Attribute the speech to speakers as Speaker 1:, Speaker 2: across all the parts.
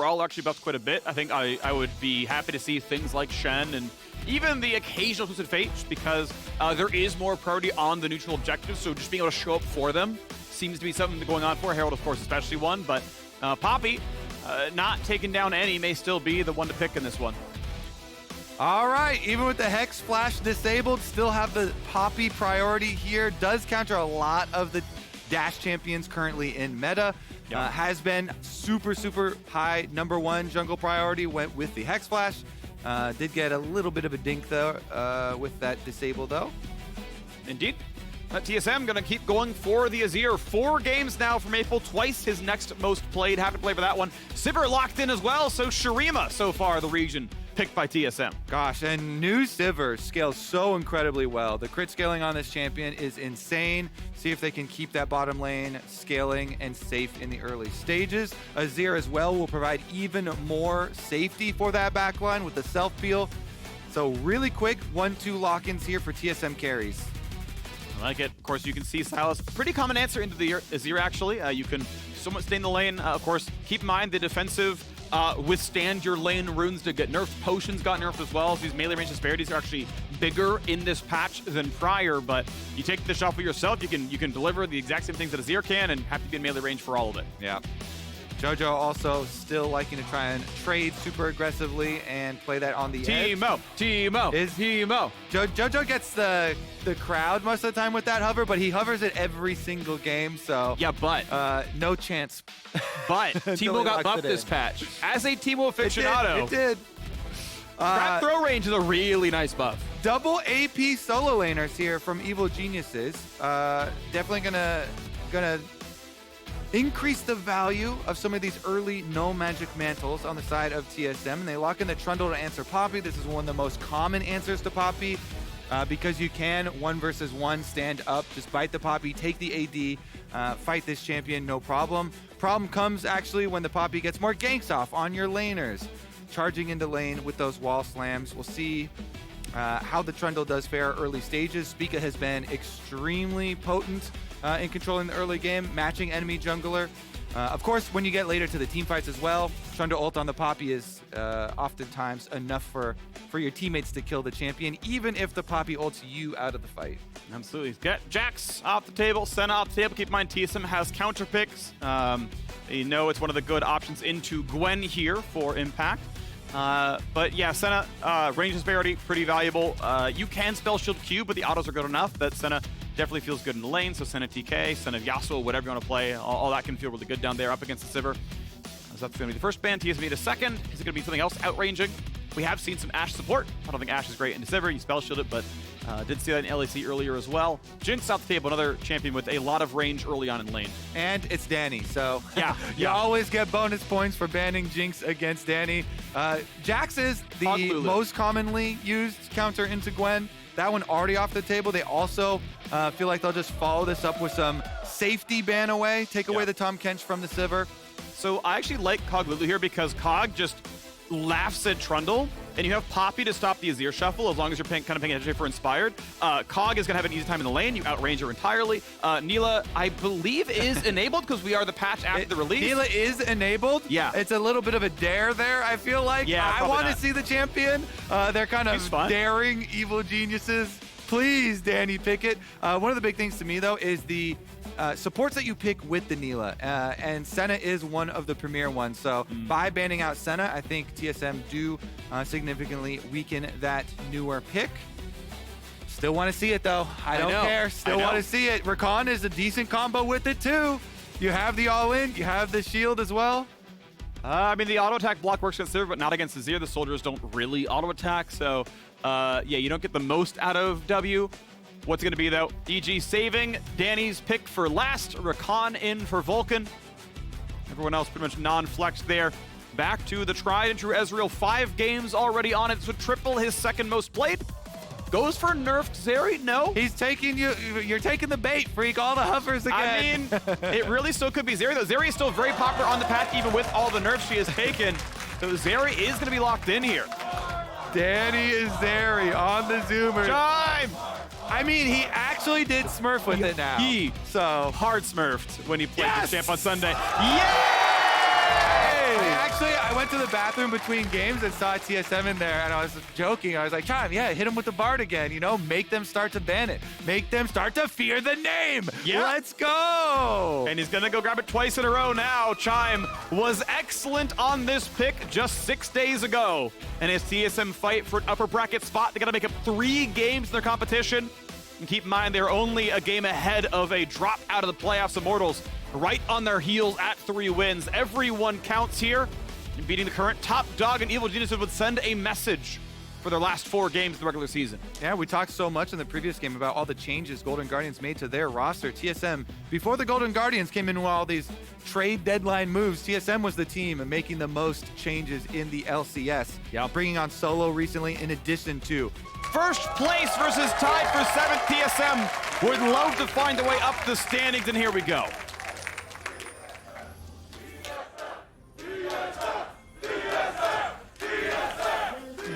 Speaker 1: overall are actually buffed quite a bit. I think I would be happy to see things like Shen and even the occasional Twisted Fate, just because there is more priority on the neutral objectives, so just being able to show up for them seems to be something going on for Herald, of course, especially one, but Poppy, not taking down any, may still be the one to pick in this one.
Speaker 2: All right, even with the Hex Flash disabled, still have the Poppy priority here. Does counter a lot of the Dash champions currently in meta.
Speaker 1: Yep.
Speaker 2: Has been super, super high #1 jungle priority, went with the Hex Flash. Did get a little bit of a dink though with that disable though.
Speaker 1: Indeed. TSM going to keep going for the Azir. 4 games now for Maple, twice his next most played. Happy to play for that one. Sivir locked in as well, so Shurima so far the region picked by TSM.
Speaker 2: Gosh, and new Sivir scales so incredibly well. The crit scaling on this champion is insane. See if they can keep that bottom lane scaling and safe in the early stages. Azir as well will provide even more safety for that backline with the self-peel. So really quick 1-2 lock-ins here for TSM carries.
Speaker 1: I like it. Of course, you can see Sylas. Pretty common answer into the Azir, actually. You can somewhat stay in the lane. Of course, keep in mind the defensive withstand your lane runes to get nerfed. Potions got nerfed as well. So these melee range disparities are actually bigger in this patch than prior, but you take the shot for yourself, you can deliver the exact same things that Azir can and have to be in melee range for all of it.
Speaker 2: Yeah. Jojo also still liking to try and trade super aggressively and play that on the edge.
Speaker 1: Teemo.
Speaker 2: Jojo gets the crowd most of the time with that hover, but he hovers it every single game, so
Speaker 1: yeah, but
Speaker 2: no chance.
Speaker 1: But Teemo got buffed this patch. As a Teemo aficionado,
Speaker 2: it did.
Speaker 1: Trap throw range is a really nice buff.
Speaker 2: Double AP solo laners here from Evil Geniuses. Definitely gonna increase the value of some of these early no magic mantles on the side of TSM, and they lock in the Trundle to answer Poppy. This is one of the most common answers to Poppy because you can 1 versus 1 stand up, just bite the Poppy, take the AD, fight this champion, no problem. Problem comes actually when the Poppy gets more ganks off on your laners. Charging into lane with those wall slams. We'll see how the Trundle does fare early stages. Spica has been extremely potent in controlling the early game, matching enemy jungler. Of course, when you get later to the team fights as well, Trundle ult on the Poppy is oftentimes enough for your teammates to kill the champion, even if the Poppy ults you out of the fight.
Speaker 1: Absolutely. Get Jax off the table, Senna off the table. Keep in mind, TSM has counter picks. You know it's one of the good options into Gwen here for impact. But yeah, Senna, range disparity, pretty valuable. You can spell shield Q, but the autos are good enough that Senna definitely feels good in the lane. So Senna TK, Senna Yasuo, whatever you want to play, all that can feel really good down there up against the Sivir. So that's going to be the first ban. TSM a second. Is it going to be something else outranging? We have seen some Ashe support. I don't think Ashe is great into Sivir. You spell shield it, but did see that in LEC earlier as well. Jinx off the table, another champion with a lot of range early on in lane.
Speaker 2: And it's Danny, so
Speaker 1: yeah,
Speaker 2: you always get bonus points for banning Jinx against Danny. Jax is the most commonly used counter into Gwen. That one already off the table. They also feel like they'll just follow this up with some safety ban away, take away the Tom Kench from the Sivir.
Speaker 1: So I actually like Cog Lulu here because Cog just laughs at Trundle, and you have Poppy to stop the Azir shuffle as long as you're kind of paying attention for Inspired. Cog is going to have an easy time in the lane. You outrange her entirely. Neela, I believe, is enabled because we are the patch after the release.
Speaker 2: Neela is enabled.
Speaker 1: Yeah.
Speaker 2: It's a little bit of a dare there, I feel like.
Speaker 1: Yeah,
Speaker 2: I want to see the champion. They're kind of daring Evil Geniuses. Please, Danny, pick it. One of the big things to me, though, is the supports that you pick with the Neela, and Senna is one of the premier ones. So by banning out Senna, I think TSM do significantly weaken that newer pick. Still want to see it though. I don't care. Still want to see it. Rakan is a decent combo with it too. You have the all-in, you have the shield as well.
Speaker 1: I mean, the auto attack block works against Sivir, but not against Azir. The soldiers don't really auto attack, so yeah, you don't get the most out of W. What's it going to be, though? EG saving Danny's pick for last. Rakan in for Vulcan. Everyone else pretty much non-flexed there. Back to the tried and true Ezreal. 5 games already on it, so triple his second most played. Goes for nerfed Zeri? No.
Speaker 2: He's taking you. You're taking the bait, Phreak. All the hovers again.
Speaker 1: I mean, it really still could be Zeri, though. Zeri is still very popular on the path, even with all the nerfs she has taken. So Zeri is going to be locked in here.
Speaker 2: Danny is Zeri on the Zoomer.
Speaker 1: Chime!
Speaker 2: I mean, he actually did smurf with it now.
Speaker 1: So hard smurfed when he played the champ on Sunday. Yay!
Speaker 2: I went to the bathroom between games and saw TSM in there, and I was joking. I was like, Chime, yeah, hit him with the Bard again, you know? Make them start to ban it. Make them start to fear the name.
Speaker 1: Yeah.
Speaker 2: Let's go.
Speaker 1: And he's going to go grab it twice in a row now. Chime was excellent on this pick just 6 days ago. And his TSM fight for an upper bracket spot, they got to make up 3 games in their competition. And keep in mind, they're only a game ahead of a drop out of the playoffs. Immortals right on their heels at 3 wins. Everyone counts here. And beating the current top dog and Evil Geniuses would send a message for their last 4 games of the regular season.
Speaker 2: Yeah, we talked so much in the previous game about all the changes Golden Guardians made to their roster. TSM, before the Golden Guardians came in with all these trade deadline moves, TSM was the team making the most changes in the LCS.
Speaker 1: Yeah.
Speaker 2: Bringing on Solo recently in addition to
Speaker 1: First place versus tied for 7th. TSM would love to find a way up the standings, and here we go.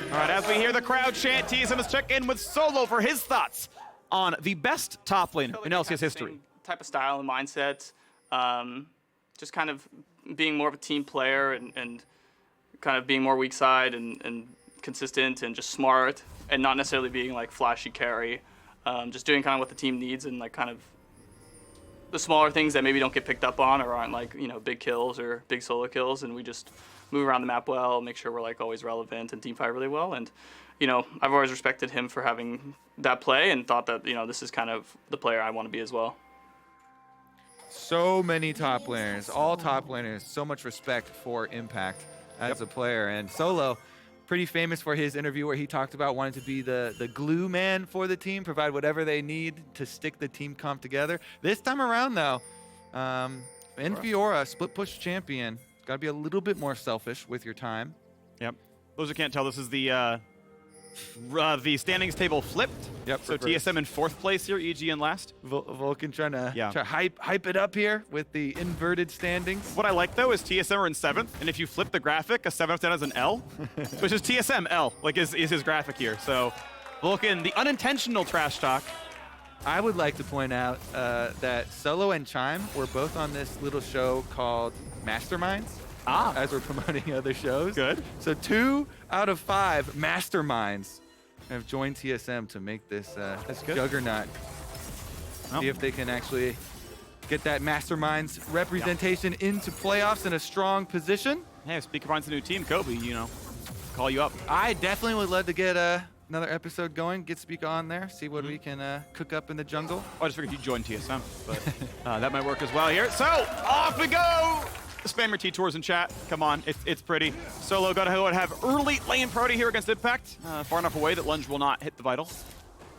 Speaker 1: All right, as we hear the crowd chant, TSM is check in with Solo for his thoughts on the best top lane in LCS history.
Speaker 3: Type of style and mindset, just kind of being more of a team player and kind of being more weak side and consistent and just smart and not necessarily being like flashy carry. Just doing kind of what the team needs and like kind of the smaller things that maybe don't get picked up on or aren't like, you know, big kills or big solo kills, and we just move around the map well, make sure we're like always relevant and team fight really well. And, you know, I've always respected him for having that play and thought that, you know, this is kind of the player I want to be as well.
Speaker 2: so many top laners, all top laners, so much respect for Impact as a player. And Solo, pretty famous for his interview where he talked about wanting to be the glue man for the team, provide whatever they need to stick the team comp together. This time around, though, in Fiora, split push champion, got to be a little bit more selfish with your time.
Speaker 1: Yep. Those who can't tell, this is the standings table flipped.
Speaker 2: Yep.
Speaker 1: So TSM in 4th place here, EG in last.
Speaker 2: Vulcan trying to hype it up here with the inverted standings.
Speaker 1: What I like, though, is TSM are in 7th, and if you flip the graphic, a 7th down is an L, which is TSM L, like is his graphic here. So Vulcan, the unintentional trash talk.
Speaker 2: I would like to point out that Solo and Chime were both on this little show called Masterminds. As we're promoting other shows.
Speaker 1: Good.
Speaker 2: So 2 out of 5 masterminds have joined TSM to make this juggernaut.
Speaker 1: Oh.
Speaker 2: See if they can actually get that masterminds representation into playoffs in a strong position.
Speaker 1: Hey, if Spica finds a new team, Kobe, you know, call you up.
Speaker 2: I definitely would love to get another episode going, get Spica on there, see what we can cook up in the jungle.
Speaker 1: Oh, I just figured you joined TSM, but that might work as well here. So off we go. Spam your T-Tours in chat. Come on, it's pretty. Solo got to go and have early lane priority here against Impact. Far enough away that Lunge will not hit the vital.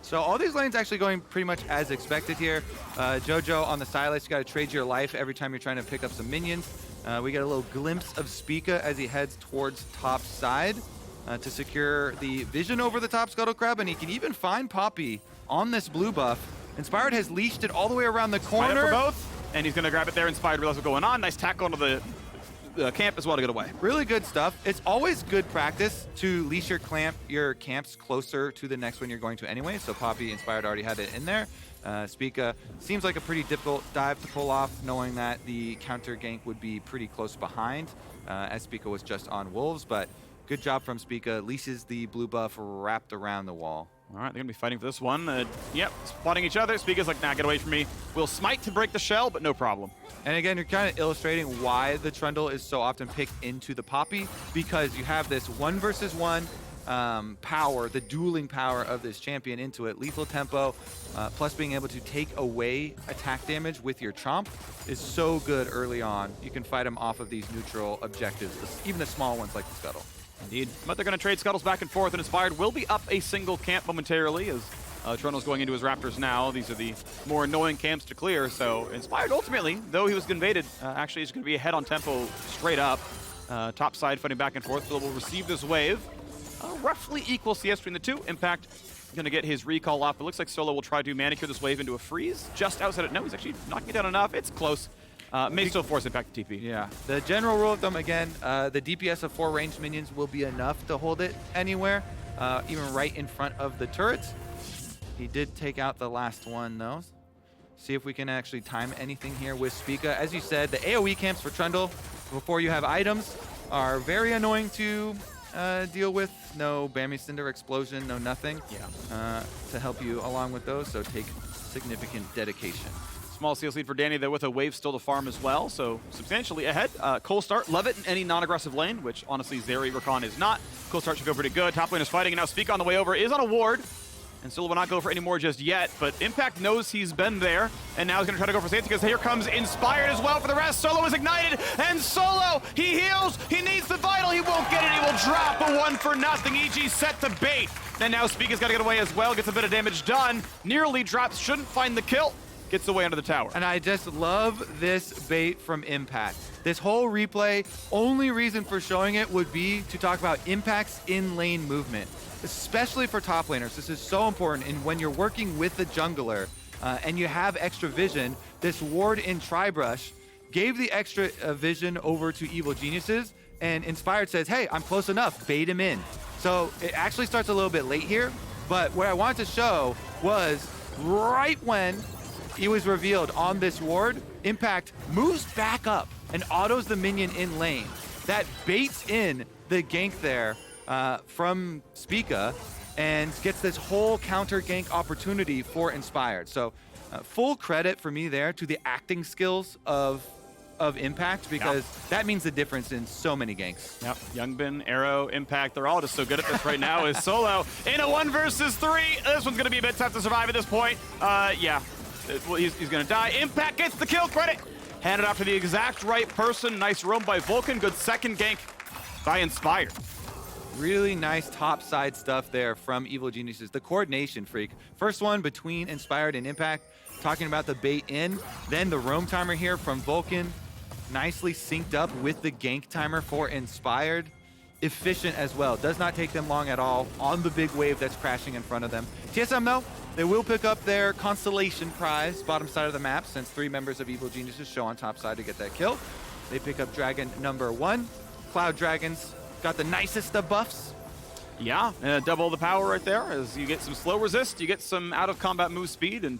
Speaker 2: So all these lanes actually going pretty much as expected here. Jojo on the Sylas, you got to trade your life every time you're trying to pick up some minions. We get a little glimpse of Spica as he heads towards top side to secure the vision over the top Scuttle Crab, and he can even find Poppy on this blue buff. Inspired has leashed it all the way around the corner.
Speaker 1: For both. And he's going to grab it there. Inspired realizes what's going on. Nice tackle into the camp as well to get away.
Speaker 2: Really good stuff. It's always good practice to leash your camps closer to the next one you're going to anyway. So Poppy, Inspired already had it in there. Spica seems like a pretty difficult dive to pull off, knowing that the counter gank would be pretty close behind, as Spica was just on Wolves. But good job from Spica. Leashes the blue buff wrapped around the wall.
Speaker 1: All right, they're going to be fighting for this one. Yep, spotting each other. Spica's like, nah, get away from me. We'll smite to break the shell, but no problem.
Speaker 2: And again, you're kind of illustrating why the Trundle is so often picked into the Poppy, because you have this 1 versus 1 power, the dueling power of this champion into it. Lethal tempo, plus being able to take away attack damage with your Chomp is so good early on. You can fight them off of these neutral objectives, even the small ones like the Scuttle.
Speaker 1: Indeed. But they're going to trade Scuttles back and forth, and Inspired will be up a single camp momentarily as Trundle's going into his Raptors now. These are the more annoying camps to clear, so Inspired ultimately, though he was invaded, actually is going to be ahead on tempo straight up. Top side fighting back and forth. Phil will receive this wave. Roughly equal CS between the two. Impact going to get his recall off. It looks like Solo will try to manicure this wave into a freeze. Just outside it. No, he's actually knocking it down enough. It's close. May still force Impact to TP.
Speaker 2: Yeah. The general rule of thumb, again, the DPS of 4 ranged minions will be enough to hold it anywhere, even right in front of the turrets. He did take out the last one, though. See if we can actually time anything here with Spica. As you said, the AoE camps for Trundle, before you have items, are very annoying to deal with. No Bammy Cinder explosion, no nothing to help you along with those, so take significant dedication.
Speaker 1: Small CS lead for Danny, though, with a wave still to farm as well, so substantially ahead. Cold start, love it in any non-aggressive lane, which honestly Zeri, Rakan is not. Cold start should go pretty good. Top lane is fighting, and now Spica on the way over is on a ward. And Solo will not go for any more just yet, but Impact knows he's been there, and now he's going to try to go for safety because here comes Inspired as well for the rest. Solo is ignited, and Solo, he heals, he needs the Vital, he won't get it, he will drop a 1-for-0. EG set the bait. And now Spica's got to get away as well, gets a bit of damage done, nearly drops, shouldn't find the kill, gets away under the tower.
Speaker 2: And I just love this bait from Impact. This whole replay, only reason for showing it would be to talk about Impact's in-lane movement. Especially for top laners, this is so important. And when you're working with the jungler and you have extra vision, this ward in Tribrush gave the extra vision over to Evil Geniuses, and Inspired says, hey, I'm close enough, bait him in. So it actually starts a little bit late here, but what I wanted to show was right when he was revealed on this ward, Impact moves back up and autos the minion in lane. That baits in the gank there from Spica and gets this whole counter gank opportunity for Inspired. So full credit for me there to the acting skills of Impact, because that means the difference in so many ganks.
Speaker 1: Yep, Youngbin, Arrow, Impact, they're all just so good at this right now. Is Solo in a 1 versus 3. This one's going to be a bit tough to survive at this point. He's going to die. Impact gets the kill, credit. Handed off to the exact right person. Nice roam by Vulcan. Good second gank by Inspired.
Speaker 2: Really nice top side stuff there from Evil Geniuses. The coordination, Phreak. First one between Inspired and Impact, talking about the bait in. Then the roam timer here from Vulcan. Nicely synced up with the gank timer for Inspired. Efficient as well. Does not take them long at all on the big wave that's crashing in front of them. TSM, though, they will pick up their constellation prize, bottom side of the map, since 3 members of Evil Geniuses show on top side to get that kill. They pick up Dragon number 1. Cloud Dragons got the nicest of buffs.
Speaker 1: Yeah, double the power right there as you get some slow resist, you get some out of combat move speed, and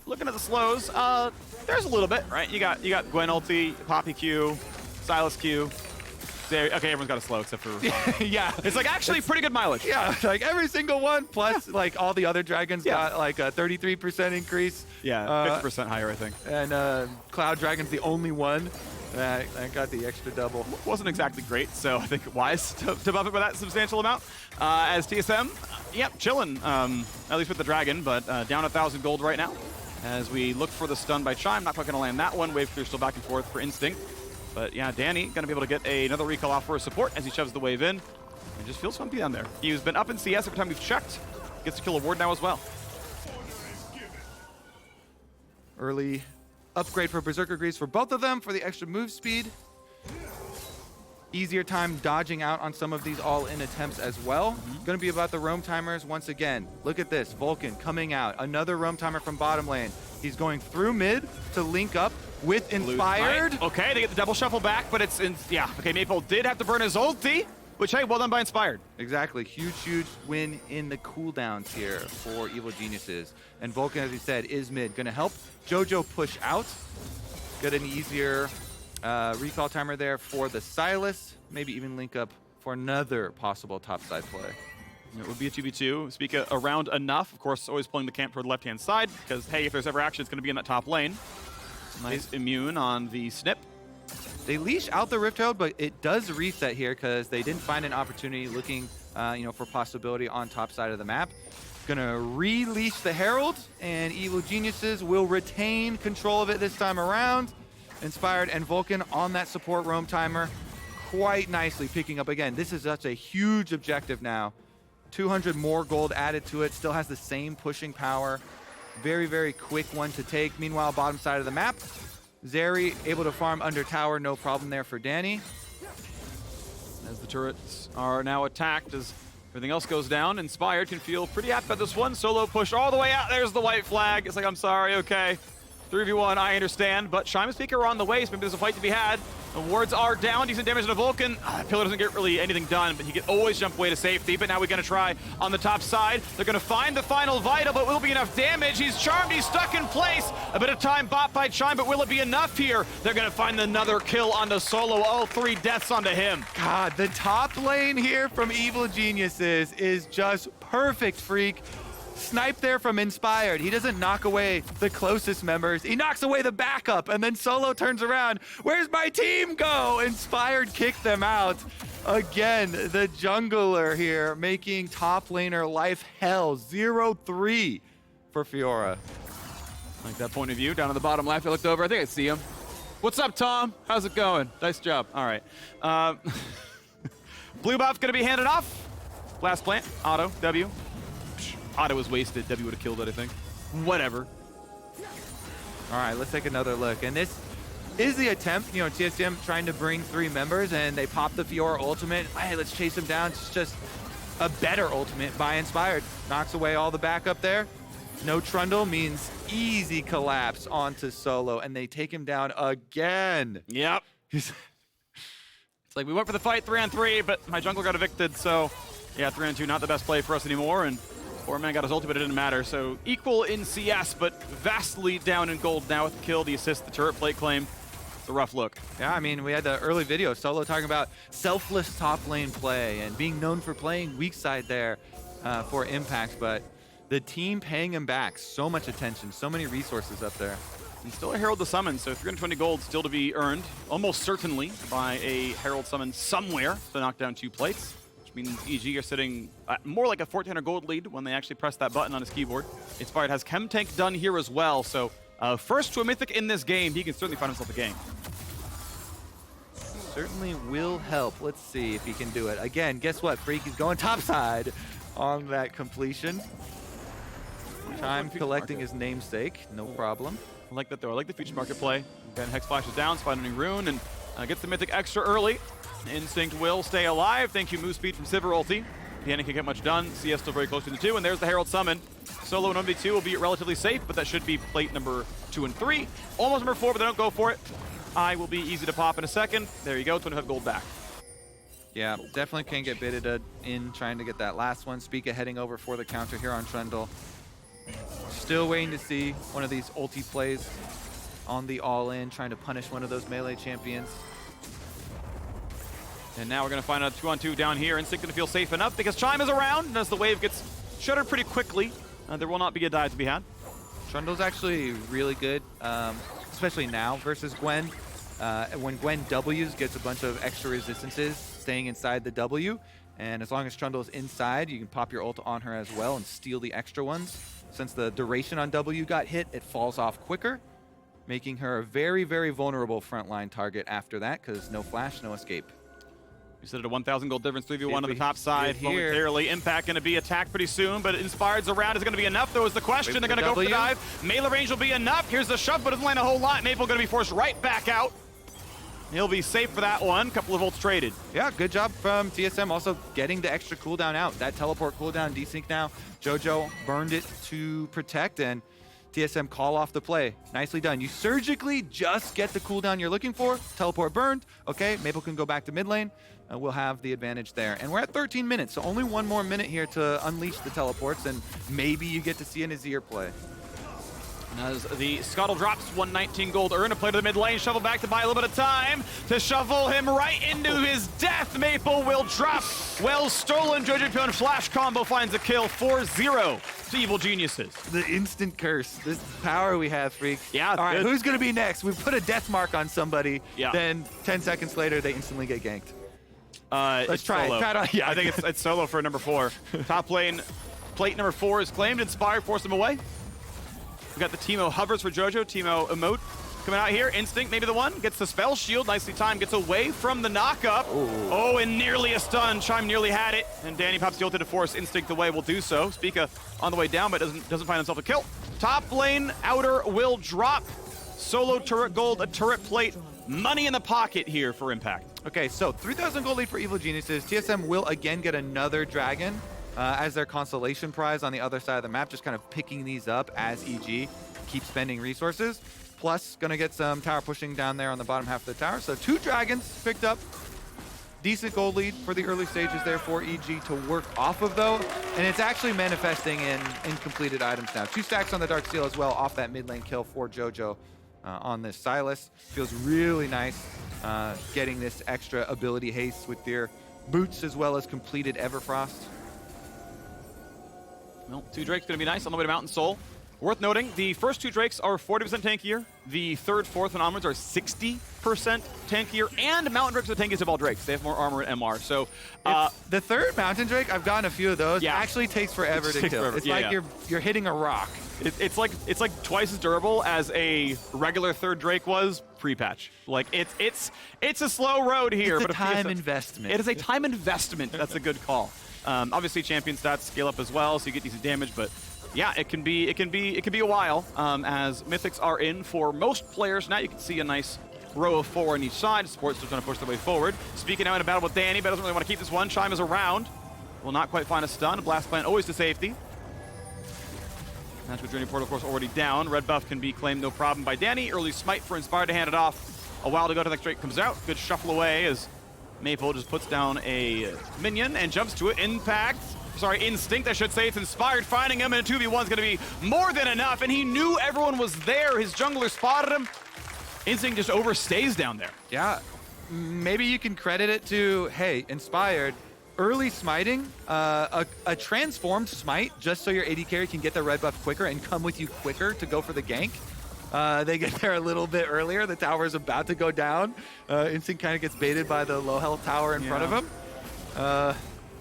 Speaker 1: looking at the slows, there's a little bit, right? You got Gwen ulti, Poppy Q, Sylas Q. Okay, everyone's got a slow except for
Speaker 2: Yeah.
Speaker 1: It's like actually pretty good mileage.
Speaker 2: Yeah, like every single one, plus like all the other dragons got like a 33% increase.
Speaker 1: Yeah, 50% higher, I think.
Speaker 2: And Cloud Dragon's the only one that got the extra double.
Speaker 1: Wasn't exactly great, so I think wise to buff it by that substantial amount. As TSM, chilling, at least with the dragon, but down 1,000 gold right now. As we look for the stun by Chime, not quite going to land that one. Wave clear still back and forth for Instinct. But yeah, Danny going to be able to get another recall off for his support as he shoves the wave in. And just feels funky down there. He's been up in CS every time we've checked. Gets to kill a ward now as well.
Speaker 2: Early upgrade for Berserker Greaves for both of them for the extra move speed. Easier time dodging out on some of these all-in attempts as well. Going to be about the roam timers once again. Look at this, Vulcan coming out. Another roam timer from bottom lane. He's going through mid to link up with Inspired.
Speaker 1: Right. Okay, they get the double shuffle back, but it's okay, Maple did have to burn his ulti, which, hey, well done by Inspired.
Speaker 2: Exactly, huge win in the cooldowns here for Evil Geniuses. And Vulcan, as we said, is mid. Going to help Jojo push out. Get an easier recall timer there for the Sylas. Maybe even link up for another possible topside play.
Speaker 1: It would be a 2v2. Spica around enough. Of course, always pulling the camp toward the left-hand side because, hey, if there's ever action, it's going to be in that top lane. Nice immune on the snip.
Speaker 2: They leash out the Rift Herald, but it does reset here because they didn't find an opportunity looking for possibility on top side of the map. Gonna release the Herald, and Evil Geniuses will retain control of it this time around. Inspired and Vulcan on that support roam timer quite nicely picking up again. This is such a huge objective now. 200 more gold added to it, still has the same pushing power. Very quick one to take. Meanwhile, bottom side of the map, Zeri able to farm under tower, no problem there for Danny.
Speaker 1: As the turrets are now attacked, as everything else goes down, Inspired can feel pretty happy about this one. Solo push all the way out. There's the white flag. It's like, I'm sorry, okay. 3v1, I understand, but Chime and Spica are on the way, so maybe there's a fight to be had. The wards are down, decent damage to the Vulcan. Pillar doesn't get really anything done, but he can always jump away to safety. But now we're gonna try on the top side. They're gonna find the final vital, but will be enough damage. He's charmed, he's stuck in place. A bit of time bought by Chime, but will it be enough here? They're gonna find another kill onto Solo. All 3 deaths onto him.
Speaker 2: God, the top lane here from Evil Geniuses is just perfect, Phreak. Snipe there from Inspired. He doesn't knock away the closest members. He knocks away the backup, and then Solo turns around. Where's my team go? Inspired kicked them out. Again, the jungler here making top laner life hell. 0-3 for Fiora.
Speaker 1: Like that point of view. Down on the bottom left, I looked over. I think I see him. What's up, Tom? How's it going? Nice job. All right. Blue buff going to be handed off. Last plant. Auto. W. Auto was wasted. W would have killed it, I think. Whatever.
Speaker 2: All right, let's take another look. And this is the attempt, you know, TSM trying to bring 3 members, and they pop the Fiora ultimate. Hey, let's chase him down. It's just a better ultimate by Inspired. Knocks away all the backup there. No Trundle means easy collapse onto Solo, and they take him down again.
Speaker 1: Yep. It's like we went for the fight 3-on-3, but my jungle got evicted, so yeah, 3-on-2, not the best play for us anymore, and 4-man got his ultimate, it didn't matter. So equal in CS, but vastly down in gold now with the kill, the assist, the turret plate claim. It's a rough look.
Speaker 2: Yeah, I mean, we had the early video, Solo talking about selfless top lane play and being known for playing weak side there for Impact, but the team paying him back. So much attention, so many resources up there.
Speaker 1: And still a Herald to summon, so 320 gold still to be earned, almost certainly by a Herald summon somewhere to knock down 2 plates. Means EG are sitting at more like a 1,400 gold lead when they actually press that button on his keyboard. Inspired has Chem Tank done here as well, so first to a Mythic in this game, he can certainly find himself a game.
Speaker 2: Certainly will help. Let's see if he can do it. Again, guess what? Phreak is going topside on that completion. Chime collecting his namesake, no problem.
Speaker 1: I like that though, I like the future market play. Again, Hex flashes down, finding Rune, and gets the Mythic extra early. Instinct will stay alive. Thank you, move speed from Sivir ulti. Piana can't get much done. CS still very close to the 2, and there's the Herald summon. Solo and 1v2 will be relatively safe, but that should be plate number 2 and 3. Almost number 4, but they don't go for it. I will be easy to pop in a second. There you go, 25 gold back.
Speaker 2: Yeah, definitely can get baited in trying to get that last one. Spica heading over for the counter here on Trundle. Still waiting to see one of these ulti plays on the all-in, trying to punish one of those melee champions.
Speaker 1: And now we're going to find a 2-on-2 down here. Instinct going to feel safe enough because Chime is around, and as the wave gets shuttered pretty quickly, there will not be a dive to be had.
Speaker 2: Trundle's actually really good, especially now versus Gwen. When Gwen W's, gets a bunch of extra resistances staying inside the W, and as long as Trundle's inside, you can pop your ult on her as well and steal the extra ones. Since the duration on W got hit, it falls off quicker, making her a very, very vulnerable frontline target after that, because no flash, no escape.
Speaker 1: We said at a 1,000 gold difference, 3v1 on the top side. Momentarily, Impact going to be attacked pretty soon, but Inspired's around. Is going to be enough, though, is the question. They're going to go for the dive. Melee range will be enough. Here's the shove, but doesn't land a whole lot. Maple going to be forced right back out. He'll be safe for that one. Couple of ults traded.
Speaker 2: Yeah, good job from TSM also getting the extra cooldown out. That teleport cooldown desync now. Jojo burned it to protect, and TSM call off the play. Nicely done. You surgically just get the cooldown you're looking for. Teleport burned. Okay, Maple can go back to mid lane. We'll have the advantage there. And we're at 13 minutes, so only one more minute here to unleash the teleports, and maybe you get to see an Azir play.
Speaker 1: As the Scuttle drops 119 gold earn, a play to the mid lane, shovel back to buy a little bit of time to shovel him right into his death. Maple will drop. Well stolen. Jojopyun flash combo finds a kill. 4-0 to Evil Geniuses.
Speaker 2: The instant curse. This power we have, Phreak.
Speaker 1: Yeah.
Speaker 2: All right, who's going to be next? We put a death mark on somebody.
Speaker 1: Yeah.
Speaker 2: Then 10 seconds later, they instantly get ganked. Let's try
Speaker 1: Solo.
Speaker 2: it. Yeah,
Speaker 1: I think it's Solo for number 4. Top lane, plate number 4 is claimed. Inspire, force him away. We got the Teemo hovers for Jojo. Teemo emote coming out here. Instinct, maybe the one. Gets the spell shield. Nicely timed. Gets away from the knockup. Ooh. Oh, and nearly a stun. Chime nearly had it. And Danny pops the ult to force Instinct away. Will do so. Spica on the way down, but doesn't find himself a kill. Top lane, outer will drop. Solo turret gold, a turret plate. Money in the pocket here for Impact.
Speaker 2: Okay, so 3,000 gold lead for Evil Geniuses. TSM will again get another dragon as their consolation prize on the other side of the map, just kind of picking these up as EG keeps spending resources. Plus going to get some tower pushing down there on the bottom half of the tower. So 2 dragons picked up. Decent gold lead for the early stages there for EG to work off of, though. And it's actually manifesting in completed items now. 2 stacks on the Dark Seal as well off that mid lane kill for Jojo on this Sylas. Feels really nice getting this extra ability haste with their boots as well as completed Everfrost.
Speaker 1: Well, 2 Drakes going to be nice on the way to Mountain Soul. Worth noting, the first 2 Drakes are 40% tankier. The third, fourth, and onwards are 60% tankier. And Mountain Drakes are the tankiest of all Drakes. They have more armor and MR. So
Speaker 2: the third Mountain Drake, I've gotten a few of those.
Speaker 1: Yeah.
Speaker 2: Actually takes forever to kill. It's like you're hitting a rock.
Speaker 1: It's like twice as durable as a regular third Drake was pre-patch. Like it's a slow road here,
Speaker 2: It's
Speaker 1: but
Speaker 2: a time investment.
Speaker 1: It is a time investment. That's a good call. Obviously, champion stats scale up as well, so you get decent damage. But yeah, it can be a while as Mythics are in for most players. Now you can see a nice row of 4 on each side. Sports just trying to push their way forward. Speaking now in a battle with Danny, but doesn't really want to keep this one. Chime is around. Will not quite find a stun. A blast plant always to safety. Natural Journey Portal, of course, already down. Red buff can be claimed no problem by Danny. Early smite for Inspired to hand it off. A while to go to the next Drake comes out. Good shuffle away as Maple just puts down a minion and jumps to it. Instinct, I should say. It's Inspired finding him, and a 2v1 is going to be more than enough. And he knew everyone was there. His jungler spotted him. Instinct just overstays down there.
Speaker 2: Yeah, maybe you can credit it to, hey, Inspired, early smiting, a transformed smite, just so your AD carry can get the red buff quicker and come with you quicker to go for the gank. They get there a little bit earlier. The tower is about to go down. Instinct kind of gets baited by the low health tower in front of him.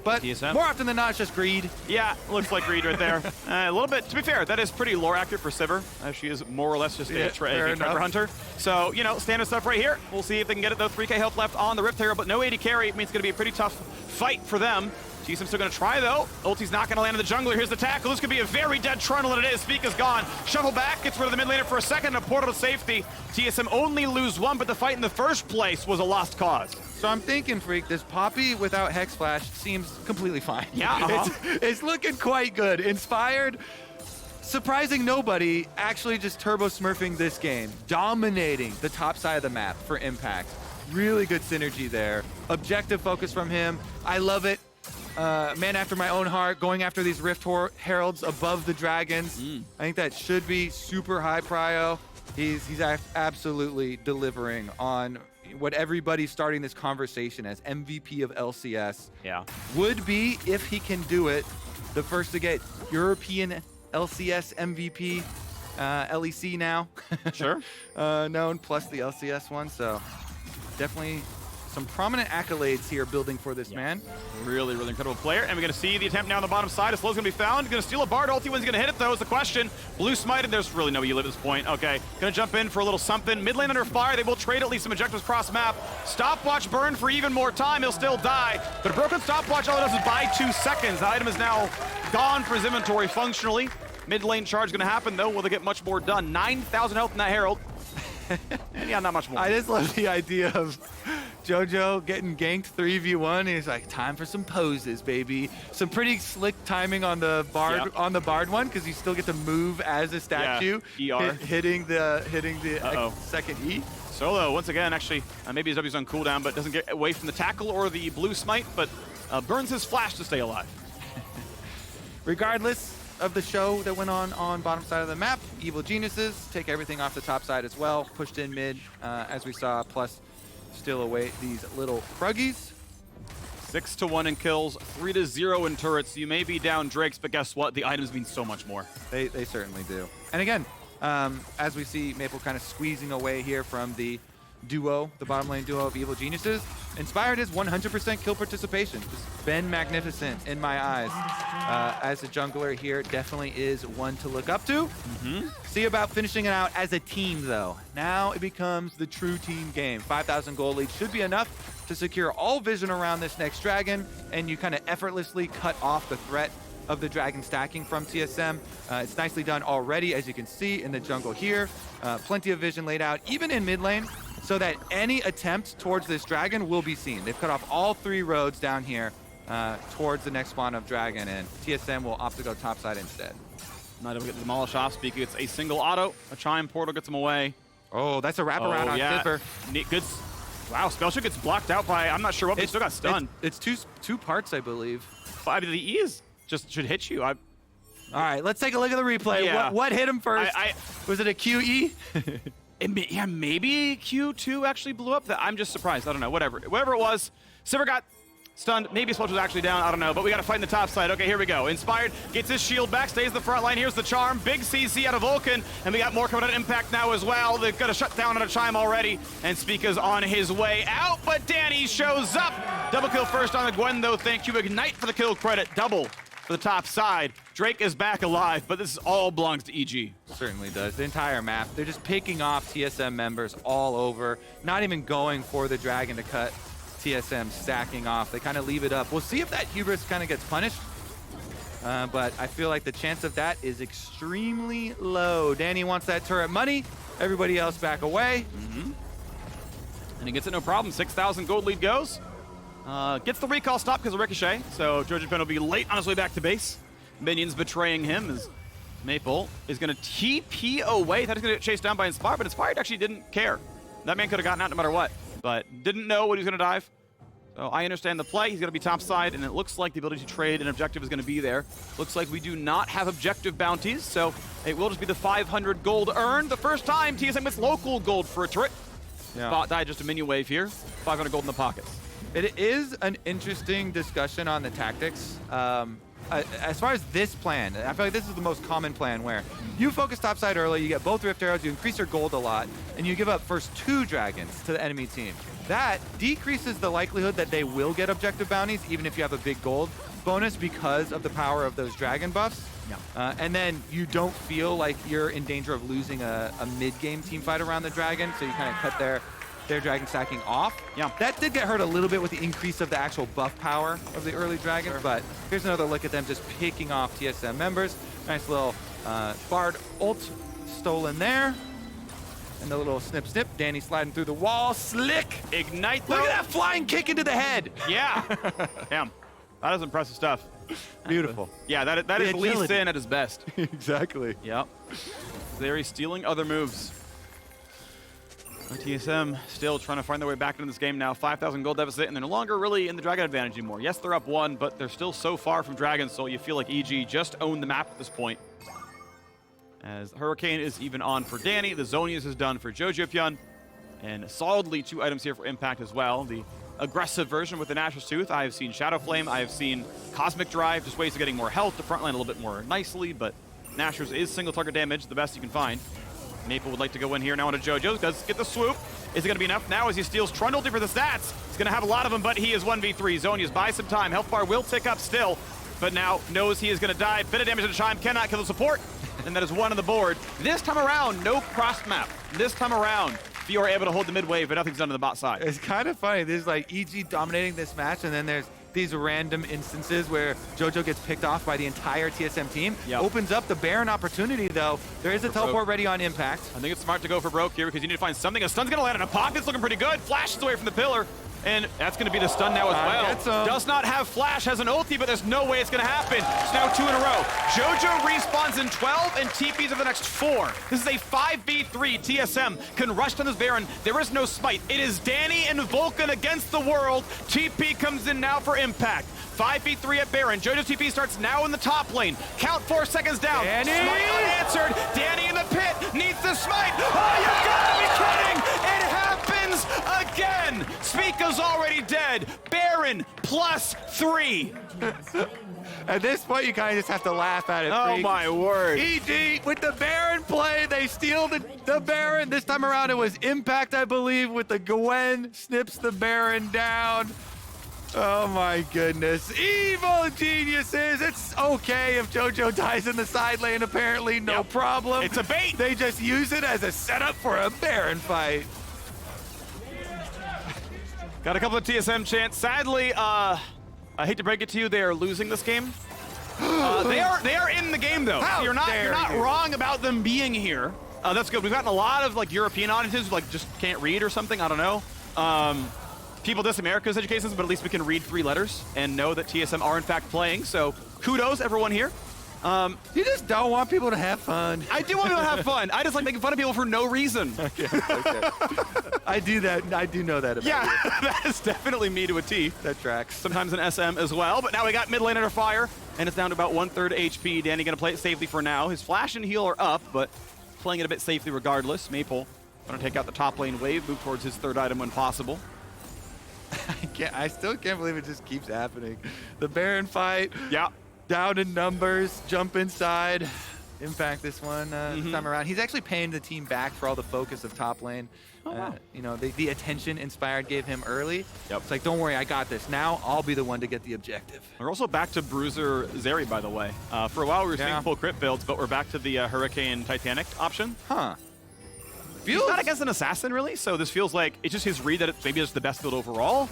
Speaker 2: But
Speaker 1: TSM.
Speaker 2: More often than not, it's just greed.
Speaker 1: Yeah, looks like greed right there. A little bit, to be fair, that is pretty lore accurate for Sivir. She is more or less just a treasure hunter. So, you know, standard stuff right here. We'll see if they can get it, though. 3k health left on the Rift Herald, but no AD carry. It means it's going to be a pretty tough fight for them. TSM still going to try, though. Ulti's not going to land on the jungler. Here's the tackle. This could be a very dead Trundle, and it is. Spica's gone. Shuffle back, gets rid of the mid laner for a second, and a portal to safety. TSM only lose 1, but the fight in the first place was a lost cause.
Speaker 2: So I'm thinking, Phreak, this Poppy without Hex Flash seems completely fine.
Speaker 1: Yeah,
Speaker 2: it's looking quite good. Inspired, surprising nobody, actually just turbo smurfing this game, dominating the top side of the map for impact. Really good synergy there. Objective focus from him. I love it. Man after my own heart, going after these Rift Heralds above the dragons. I think that should be super high prio. He's absolutely delivering on what everybody's starting this conversation as MVP of LCS.
Speaker 1: Yeah.
Speaker 2: Would be, if he can do it, the first to get European LCS MVP, LEC now.
Speaker 1: Sure.
Speaker 2: Known, plus the LCS one, so definitely some prominent accolades here building for this man.
Speaker 1: Really, really incredible player. And we're going to see the attempt now on the bottom side. Slow's going to be found. Going to steal a Bard. Ulti when's going to hit it, though, is the question. Blue smited. There's really no you live at this point. Okay. Going to jump in for a little something. Mid lane under fire. They will trade at least some objectives cross map. Stopwatch burn for even more time. He'll still die. But a broken stopwatch, all it does is buy 2 seconds. The item is now gone for his inventory functionally. Mid lane charge going to happen, though. Will they get much more done? 9,000 health in that Herald. And yeah, not much more.
Speaker 2: I just love the idea of Jojo getting ganked 3v1. He's like, time for some poses, baby. Some pretty slick timing on the Bard one, because you still get to move as a statue.
Speaker 1: Yeah.
Speaker 2: Hitting the second E.
Speaker 1: Solo, once again, actually, maybe his W's on cooldown, but doesn't get away from the tackle or the blue smite, but burns his flash to stay alive.
Speaker 2: Regardless of the show that went on bottom side of the map, Evil Geniuses take everything off the top side as well. Pushed in mid, as we saw, plus steal away these little fruggies.
Speaker 1: 6-1 in kills, 3-0 in turrets. You may be down Drakes, but guess what? The items mean so much more.
Speaker 2: They certainly do. And again, as we see Maple kind of squeezing away here from the duo, the bottom lane duo of Evil Geniuses, Inspired is 100% kill participation. Just been magnificent in my eyes. As a jungler here, definitely is one to look up to. See about finishing it out as a team, though. Now it becomes the true team game. 5,000 gold lead should be enough to secure all vision around this next dragon, and you kind of effortlessly cut off the threat of the dragon stacking from TSM. It's nicely done already, as you can see in the jungle here. Plenty of vision laid out, even in mid lane, so that any attempt towards this dragon will be seen. They've cut off all 3 roads down here towards the next spawn of dragon, and TSM will opt to go topside instead.
Speaker 1: Not able to get the demolish off. Spica gets a single auto. A Chime portal gets him away.
Speaker 2: Oh, that's a wraparound on Sivir.
Speaker 1: Good. Wow, Spellshot gets blocked out by, I'm not sure what, but he still got stunned.
Speaker 2: It's two parts, I believe.
Speaker 1: I mean, the E is should hit you.
Speaker 2: All right, let's take a look at the replay.
Speaker 1: Yeah.
Speaker 2: What hit him first? Was it a QE?
Speaker 1: Yeah, maybe Q2 actually blew up. I'm just surprised. I don't know. Whatever it was, Sivir got stunned. Maybe Spellshot was actually down. I don't know. But we got to fight in the top side. Okay, here we go. Inspired gets his shield back, stays in the front line. Here's the charm. Big CC out of Vulcan. And we got more coming out of Impact now as well. They've got a shutdown on a Chime already. And Spica's on his way out. But Danny shows up. Double kill first on the Gwen, though. Thank you, Ignite, for the kill credit. Double for the top side. Drake is back alive, but this all belongs to EG.
Speaker 2: Certainly does. The entire map. They're just picking off TSM members all over. Not even going for the dragon to cut TSM, stacking off. They kind of leave it up. We'll see if that hubris kind of gets punished. But I feel like the chance of that is extremely low. Danny wants that turret money. Everybody else back away.
Speaker 1: And he gets it no problem. 6,000 gold lead goes. Gets the recall stop because of Ricochet. So Jojopyun will be late on his way back to base. Minions betraying him as Maple is going to TP away. That is going to get chased down by Inspired, but Inspired actually didn't care. That man could have gotten out no matter what, but didn't know what he was going to dive. So I understand the play. He's going to be top side, and it looks like the ability to trade an objective is going to be there. Looks like we do not have objective bounties, so it will just be the 500 gold earned. The first time TSM gets local gold for a turret. Bot died just a minion wave here. 500 gold in the pockets.
Speaker 2: It is an interesting discussion on the tactics. As far as this plan, I feel like this is the most common plan where you focus topside early, you get both Rift Arrows, you increase your gold a lot, and you give up first 2 dragons to the enemy team. That decreases the likelihood that they will get objective bounties, even if you have a big gold bonus because of the power of those dragon buffs. And then you don't feel like you're in danger of losing a mid-game team fight around the dragon, so you kind of cut their dragon stacking off. That did get hurt a little bit with the increase of the actual buff power of the early dragons, but here's another look at them just picking off TSM members. Nice little Bard ult stolen there. And the little snip snip. Danny sliding through the wall. Slick!
Speaker 1: Ignite, though.
Speaker 2: Look at that flying kick into the head!
Speaker 1: Yeah! Damn. That is impressive stuff.
Speaker 2: Beautiful.
Speaker 1: Yeah, that is Lee Sin at his best.
Speaker 2: Exactly.
Speaker 1: Yep. Zeri stealing other moves. TSM still trying to find their way back into this game now. 5,000 gold deficit, and they're no longer really in the dragon advantage anymore. Yes, they're up 1, but they're still so far from dragons, so you feel like EG just owned the map at this point. As Hurricane is even on for Danny, the Zonius is done for Jojopyun, and solidly 2 items here for Impact as well. The aggressive version with the Nashor's Tooth. I have seen Shadow Flame, I have seen Cosmic Drive, just ways of getting more health to frontline a little bit more nicely, but Nashor's is single target damage, the best you can find. Maple would like to go in here now into JoJo's. Does get the swoop. Is it going to be enough now as he steals Trundle for the stats? He's going to have a lot of them, but he is 1v3. Zonius buys some time. Health bar will tick up still, but now knows he is going to die. Bit of damage to Chime. Cannot kill the support, and that is 1 on the board. This time around, no cross map. This time around, Fiora able to hold the mid wave, but nothing's done to the bot side.
Speaker 2: It's kind of funny. There's like EG dominating this match, and then there's these random instances where JoJo gets picked off by the entire TSM team. Opens up the Baron opportunity, though. There is a teleport ready on Impact.
Speaker 1: I think it's smart to go for broke here because you need to find something. A stun's going to land in a pocket. It's looking pretty good. Flashes away from the pillar. And that's going to be the stun now as well. Does not have flash, has an ulti, but there's no way it's going to happen. It's now 2 in a row. JoJo respawns in 12 and TPs of the next 4. This is a 5v3. TSM can rush on this Baron. There is no smite. It is Danny and Vulcan against the world. TP comes in now for Impact. 5v3 at Baron. JoJo's TP starts now in the top lane. Count 4 seconds down.
Speaker 2: Danny!
Speaker 1: Smite unanswered. Danny in the pit needs the smite. Oh, you gotta be kidding! It happens again! Spica's already dead. Baron +3.
Speaker 2: At this point, you kind of just have to laugh at it.
Speaker 1: Oh,
Speaker 2: Phreak.
Speaker 1: my word.
Speaker 2: EG with the Baron play. They steal the Baron. This time around, it was Impact, I believe, with the Gwen. Snips the Baron down. Oh my goodness. Evil geniuses. It's okay if JoJo dies in the side lane, apparently. No problem.
Speaker 1: It's a bait.
Speaker 2: They just use it as a setup for a Baron fight.
Speaker 1: Got a couple of TSM chants. Sadly, I hate to break it to you, they are losing this game. They are in the game though.
Speaker 2: How
Speaker 1: You're not
Speaker 2: dare you.
Speaker 1: wrong about them being here. That's good. We've gotten a lot of like European audiences who like just can't read or something. I don't know. People diss America's educations, but at least we can read 3 letters and know that TSM are in fact playing. So kudos everyone here.
Speaker 2: You just don't want people to have fun.
Speaker 1: I do want people to have fun. I just like making fun of people for no reason.
Speaker 2: Okay. I do that. I do know that about
Speaker 1: Yeah,
Speaker 2: you.
Speaker 1: that is definitely me to a T.
Speaker 2: That tracks.
Speaker 1: Sometimes an SM as well, but now we got mid lane under fire, and it's down to about 1/3 HP. Danny gonna play it safely for now. His flash and heal are up, but playing it a bit safely regardless. Maple gonna take out the top lane wave, move towards his third item when possible.
Speaker 2: I still can't believe it just keeps happening. The Baron fight.
Speaker 1: Yeah.
Speaker 2: Down in numbers, jump inside, impact this one this time around. He's actually paying the team back for all the focus of top lane.
Speaker 1: Oh, wow.
Speaker 2: You know, the attention Inspired gave him early.
Speaker 1: Yep.
Speaker 2: It's like, don't worry, I got this. Now I'll be the one to get the objective.
Speaker 1: We're also back to Bruiser Zeri, by the way. For a while we were seeing full crit builds, but we're back to the Hurricane Titanic option.
Speaker 2: Huh.
Speaker 1: He's not against an assassin, really, so this feels like it's just his read that maybe it's the best build overall.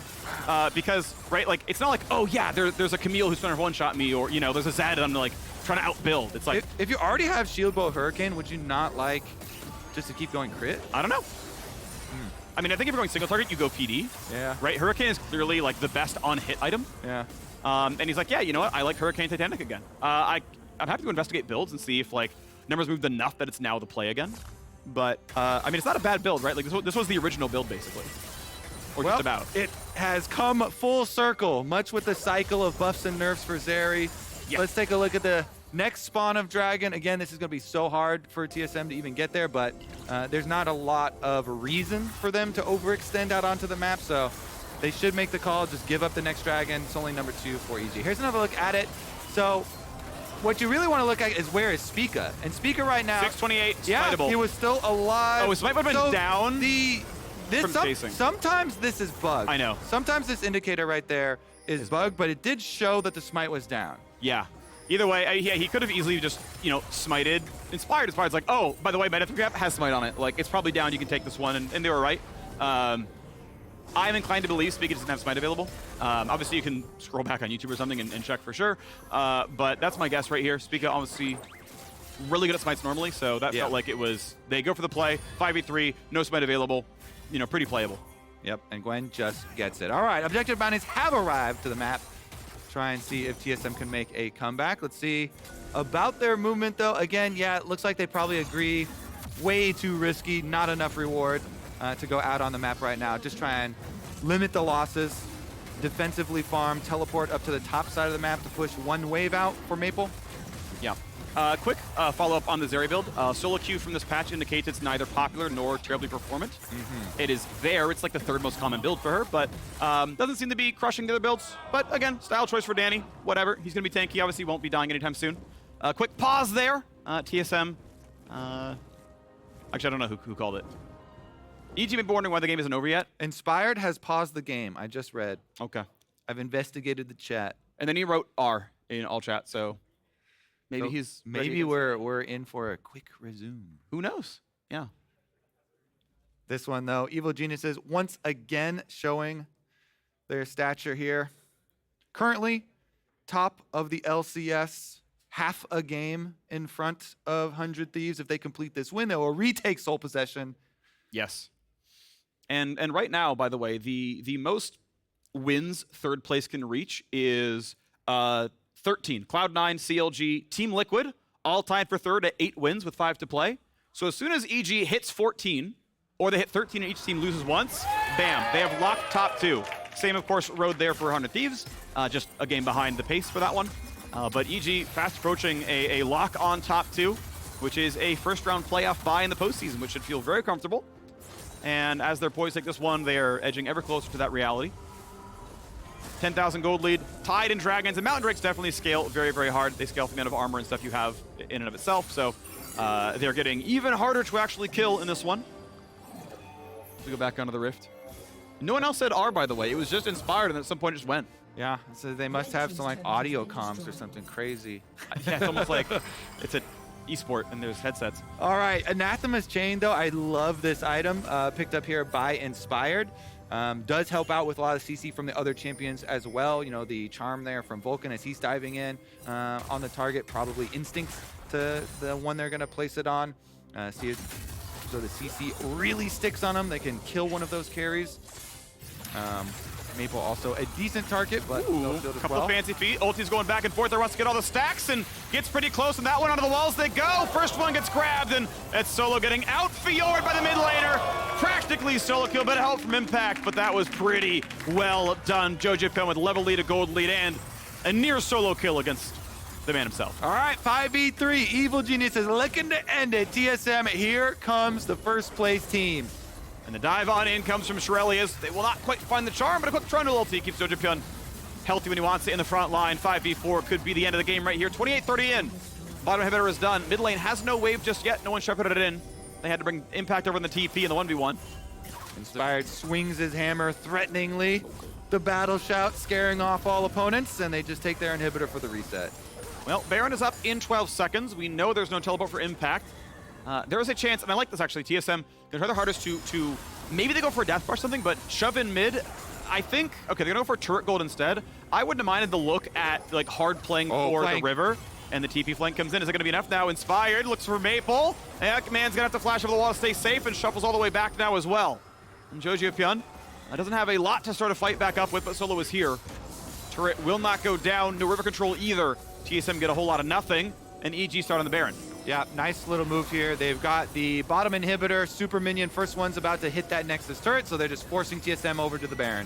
Speaker 1: Because, right, like, it's not like, oh, yeah, there's a Camille who's trying to one-shot me, or, you know, there's a Zed and I'm, like, trying to outbuild. It's like...
Speaker 2: If you already have Shield Bolt Hurricane, would you not like just to keep going crit?
Speaker 1: I don't know. I mean, I think if you're going single target, you go PD.
Speaker 2: Yeah.
Speaker 1: Right? Hurricane is clearly, like, the best on-hit item.
Speaker 2: Yeah.
Speaker 1: And he's like, yeah, you know what? I like Hurricane Titanic again. I'm happy to investigate builds and see if, like, numbers moved enough that it's now the play again. But, I mean, it's not a bad build, right? Like, this was the original build, basically. Or just about.
Speaker 2: It has come full circle, much with the cycle of buffs and nerfs for Zeri.
Speaker 1: Yeah.
Speaker 2: Let's take a look at the next spawn of Dragon. Again, this is going to be so hard for TSM to even get there, but there's not a lot of reason for them to overextend out onto the map, so they should make the call, just give up the next Dragon. It's only number 2 for EG. Here's another look at it. So what you really want to look at is where is Spica? And Spica right now...
Speaker 1: 628,
Speaker 2: yeah,
Speaker 1: smiteable.
Speaker 2: he was still alive.
Speaker 1: Oh, his smite would have been down from chasing.
Speaker 2: Sometimes this is bugged.
Speaker 1: I know.
Speaker 2: Sometimes this indicator right there is bugged, but it did show that the smite was down.
Speaker 1: Yeah. Either way, yeah, he could have easily just, you know, smited. Inspired's like, oh, by the way, my Death Grab has smite on it. Like, it's probably down, you can take this one, and they were right. I'm inclined to believe Spica doesn't have smite available. Obviously, you can scroll back on YouTube or something and check for sure. But that's my guess right here. Spica obviously really good at smites normally, so that felt like it was, they go for the play, 5v3, no smite available, you know, pretty playable.
Speaker 2: Yep, and Gwen just gets it. All right, objective bounties have arrived to the map. Try and see if TSM can make a comeback. Let's see about their movement, though. Again, yeah, it looks like they probably agree. Way too risky, not enough reward to go out on the map right now. Just try and limit the losses, defensively farm, teleport up to the top side of the map to push one wave out for Maple.
Speaker 1: Yeah. Quick follow-up on the Zeri build. Solo queue from this patch indicates it's neither popular nor terribly performant. It is there. It's like the 3rd most common build for her, but doesn't seem to be crushing the other builds. But again, style choice for Danny. Whatever. He's going to be tanky. Obviously won't be dying anytime soon. Quick pause there. TSM. Actually, I don't know who called it. EG may be wondering why the game isn't over yet.
Speaker 2: Inspired has paused the game. I just read.
Speaker 1: Okay.
Speaker 2: I've investigated the chat.
Speaker 1: And then he wrote R in all chat, so... Maybe
Speaker 2: we're in for a quick resume.
Speaker 1: Who knows? Yeah.
Speaker 2: This one, though, Evil Geniuses once again showing their stature here. Currently, top of the LCS, half a game in front of 100 Thieves. If they complete this win, they will retake sole possession.
Speaker 1: Yes. And right now, by the way, the most wins 3rd place can reach is 13. Cloud9, CLG, Team Liquid, all tied for 3rd at 8 wins with 5 to play. So as soon as EG hits 14, or they hit 13 and each team loses once, bam, they have locked top 2. Same, of course, road there for 100 Thieves. Just a game behind the pace for that one. But EG fast approaching a lock on top 2, which is a 1st round playoff bye in the postseason, which should feel very comfortable. And as they're poised to take this one, they are edging ever closer to that reality. 10,000 gold lead, tied in Dragons, and Mountain Drakes definitely scale very, very hard. They scale from the amount of armor and stuff you have in and of itself, so they're getting even harder to actually kill in this one. We go back onto the Rift. No one else said R, by the way. It was just Inspired, and at some point it just went.
Speaker 2: Yeah, so they must have some like audio comms or something crazy.
Speaker 1: Yeah, it's almost like it's an eSport and there's headsets.
Speaker 2: All right, Anathema's Chain, though, I love this item. Picked up here by Inspired. Does help out with a lot of CC from the other champions as well. You know, the charm there from Vulcan as he's diving in on the target, probably Instinct to the one they're going to place it on. So the CC really sticks on them. They can kill one of those carries. Maple also a decent target, but no shield as
Speaker 1: Couple
Speaker 2: well.
Speaker 1: of fancy feet. Ulti's going back and forth. There wants to get all the stacks and gets pretty close. And that one onto the walls they go. First one gets grabbed, and it's Solo getting out Fiored by the mid laner. Practically solo kill, bit of help from Impact, but that was pretty well done. Jojopyun with level lead, a gold lead, and a near solo kill against the man himself.
Speaker 2: All right, 5v3. Evil Geniuses looking to end it. TSM, here comes the first place team.
Speaker 1: And the dive on in comes from Shirelius. They will not quite find the charm, but a quick Trundle ulti keeps Jojopyun healthy when he wants it in the front line. 5v4 could be the end of the game right here. 28-30 in. Bottom inhibitor is done. Mid lane has no wave just yet. No one shepherded it in. They had to bring Impact over in the TP in the 1v1.
Speaker 2: Inspired swings his hammer threateningly. The battle shout scaring off all opponents, and they just take their inhibitor for the reset.
Speaker 1: Well, Baron is up in 12 seconds. We know there's no teleport for Impact. There is a chance, and I like this actually, TSM gonna try their hardest to maybe they go for a death bar or something, but shove in mid. I think, okay, they're gonna go for turret gold instead. I wouldn't have minded the look at like hard playing for the river, and the TP flank comes in. Is it gonna be enough now? Inspired, looks for Maple. And man's gonna have to flash over the wall to stay safe and shuffles all the way back now as well. And Jojopyun doesn't have a lot to sort of fight back up with, but Solo is here. Turret will not go down, no river control either. TSM get a whole lot of nothing, and EG start on the Baron.
Speaker 2: Yeah, nice little move here. They've got the bottom inhibitor, super minion. First one's about to hit that Nexus turret, so they're just forcing TSM over to the Baron.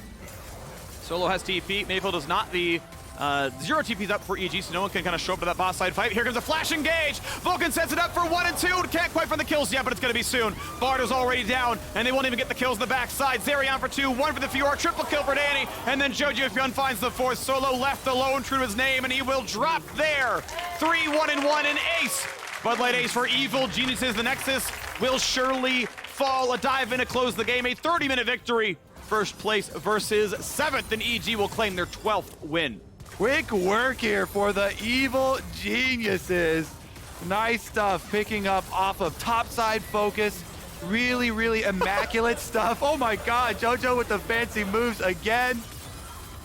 Speaker 1: Solo has TP. Maple does not. The 0 TP's up for EG, so no one can kind of show up to that boss side fight. Here comes a flash engage. Vulcan sets it up for 1 and 2. Can't quite find the kills yet, but it's going to be soon. Bardo's already down, and they won't even get the kills on the backside. Zeri on for 2, 1 for the Fiora, triple kill for Danny, and then Jojopyun finds the 4th. Solo left alone, true to his name, and he will drop there. 3, 1 and 1, and ace. Bud Light ace for Evil Geniuses. The Nexus will surely fall. A dive in to close the game. A 30-minute victory. First place versus 7th, and EG will claim their 12th win.
Speaker 2: Quick work here for the Evil Geniuses. Nice stuff, picking up off of topside focus. Really, really immaculate stuff. Oh my God, Jojo with the fancy moves again.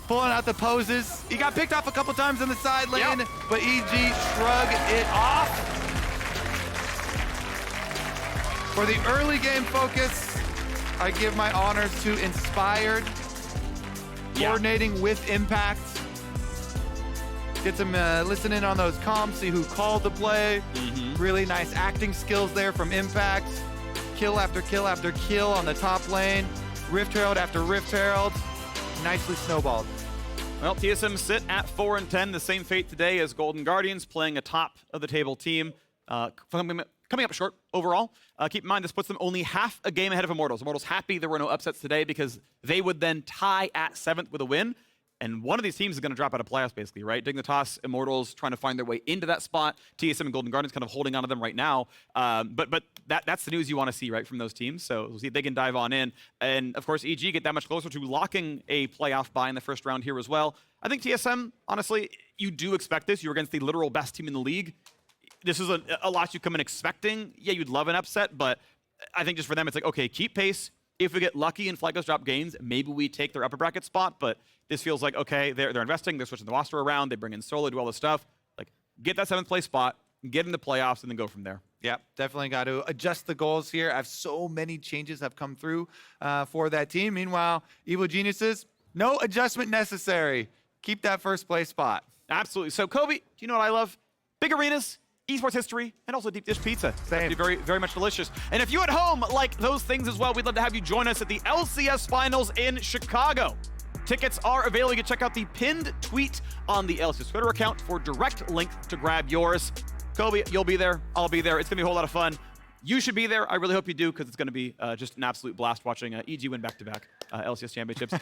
Speaker 2: Pulling out the poses. He got picked off a couple times in the side lane, but EG shrugged it off. For the early game focus, I give my honors to Inspired, coordinating with Impact. Get some listen in on those comms, see who called the play. Really nice acting skills there from Impact. Kill after kill after kill on the top lane. Rift Herald after Rift Herald. Nicely snowballed.
Speaker 1: Well, TSM sit at 4 and 10. The same fate today as Golden Guardians, playing a top of the table team. Coming up short overall. Keep in mind, this puts them only half a game ahead of Immortals. Immortals happy there were no upsets today because they would then tie at 7th with a win. And one of these teams is going to drop out of playoffs, basically, right? Dignitas, Immortals trying to find their way into that spot. TSM and Golden Guardians kind of holding on to them right now. But that's the news you want to see, right, from those teams. So we'll see if they can dive on in. And, of course, EG get that much closer to locking a playoff bye in the first round here as well. I think TSM, honestly, you do expect this. You're against the literal best team in the league. This is a lot you come in expecting. Yeah, you'd love an upset, but I think just for them, it's like, okay, keep pace. If we get lucky and Flygo's drop games, maybe we take their upper bracket spot, but this feels like, okay, they're investing, they're switching the roster around, they bring in Solo, do all this stuff. Like, get that 7th place spot, get in the playoffs, and then go from there.
Speaker 2: Yeah, definitely got to adjust the goals here. I have so many changes have come through for that team. Meanwhile, Evil Geniuses, no adjustment necessary. Keep that first place spot.
Speaker 1: Absolutely. So, Kobe, do you know what I love? Big arenas, esports history, and also deep dish pizza.
Speaker 2: Same.
Speaker 1: Very, very much delicious. And if you at home like those things as well, we'd love to have you join us at the LCS Finals in Chicago. Tickets are available. You can check out the pinned tweet on the LCS Twitter account for direct link to grab yours. Kobe, you'll be there. I'll be there. It's going to be a whole lot of fun. You should be there. I really hope you do, because it's going to be just an absolute blast watching EG win back-to-back LCS championships.